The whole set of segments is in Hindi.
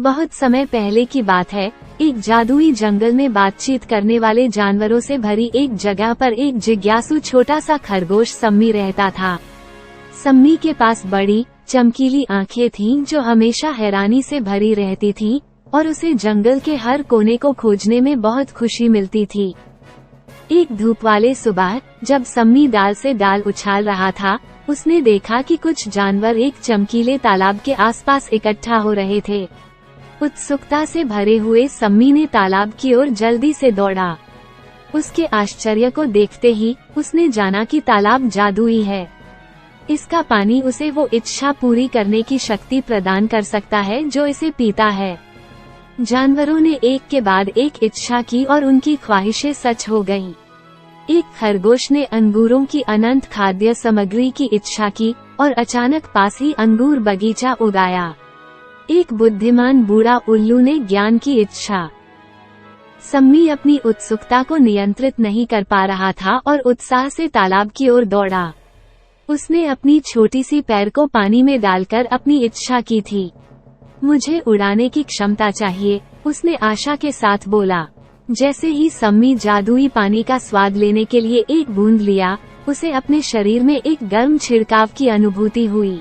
बहुत समय पहले की बात है। एक जादुई जंगल में बातचीत करने वाले जानवरों से भरी एक जगह पर एक जिज्ञासु छोटा सा खरगोश सम्मी रहता था। सम्मी के पास बड़ी चमकीली आंखें थीं जो हमेशा हैरानी से भरी रहती थीं और उसे जंगल के हर कोने को खोजने में बहुत खुशी मिलती थी। एक धूप वाले सुबह जब सम्मी डाल से डाल उछाल रहा था, उसने देखा कि कुछ जानवर एक चमकीले तालाब के आसपास इकट्ठा हो रहे थे। उत्सुकता से भरे हुए सम्मी ने तालाब की ओर जल्दी से दौड़ा। उसके आश्चर्य को देखते ही उसने जाना कि तालाब जादुई है। इसका पानी उसे वो इच्छा पूरी करने की शक्ति प्रदान कर सकता है जो इसे पीता है। जानवरों ने एक के बाद एक इच्छा की और उनकी ख्वाहिशें सच हो गईं। एक खरगोश ने अंगूरों की अनंत खाद्य सामग्री की इच्छा की और अचानक पास ही अंगूर बगीचा उगाया। एक बुद्धिमान बूढ़ा उल्लू ने ज्ञान की इच्छा। सम्मी अपनी उत्सुकता को नियंत्रित नहीं कर पा रहा था और उत्साह से तालाब की ओर दौड़ा। उसने अपनी छोटी सी पैर को पानी में डालकर अपनी इच्छा की थी। मुझे उड़ाने की क्षमता चाहिए, उसने आशा के साथ बोला। जैसे ही सम्मी जादुई पानी का स्वाद लेने के लिए एक बूंद लिया, उसे अपने शरीर में एक गर्म छिड़काव की अनुभूति हुई।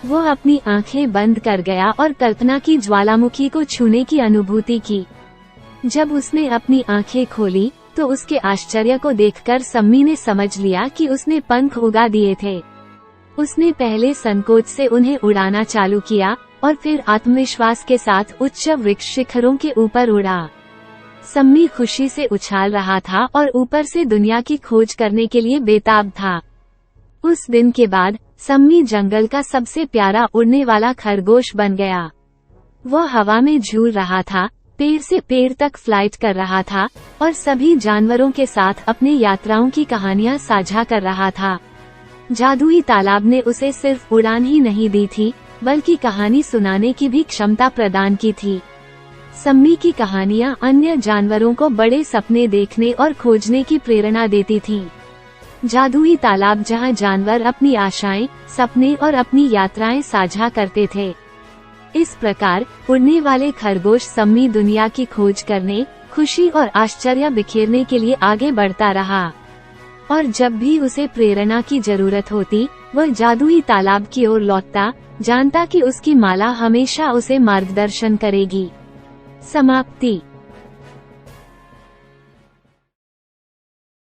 वो अपनी आंखें बंद कर गया और कल्पना की ज्वालामुखी को छूने की अनुभूति की। जब उसने अपनी आंखें खोली तो उसके आश्चर्य को देखकर सम्मी ने समझ लिया कि उसने पंख उगा दिए थे। उसने पहले संकोच से उन्हें उड़ाना चालू किया और फिर आत्मविश्वास के साथ उच्च वृक्ष शिखरों के ऊपर उड़ा। सम्मी खुशी से उछाल रहा था और ऊपर से दुनिया की खोज करने के लिए बेताब था। उस दिन के बाद सम्मी जंगल का सबसे प्यारा उड़ने वाला खरगोश बन गया। वह हवा में झूल रहा था, पेड़ से पेड़ तक फ्लाइट कर रहा था और सभी जानवरों के साथ अपने यात्राओं की कहानियां साझा कर रहा था। जादुई तालाब ने उसे सिर्फ उड़ान ही नहीं दी थी, बल्कि कहानी सुनाने की भी क्षमता प्रदान की थी। सम्मी की कहानियां अन्य जानवरों को बड़े सपने देखने और खोजने की प्रेरणा देती थीं। जादुई तालाब जहां जानवर अपनी आशाएं, सपने और अपनी यात्राएं साझा करते थे। इस प्रकार उड़ने वाले खरगोश सम्मी दुनिया की खोज करने, खुशी और आश्चर्य बिखेरने के लिए आगे बढ़ता रहा। और जब भी उसे प्रेरणा की जरूरत होती, वह जादुई तालाब की ओर लौटता, जानता कि उसकी माला हमेशा उसे मार्गदर्शन करेगी। समाप्ति।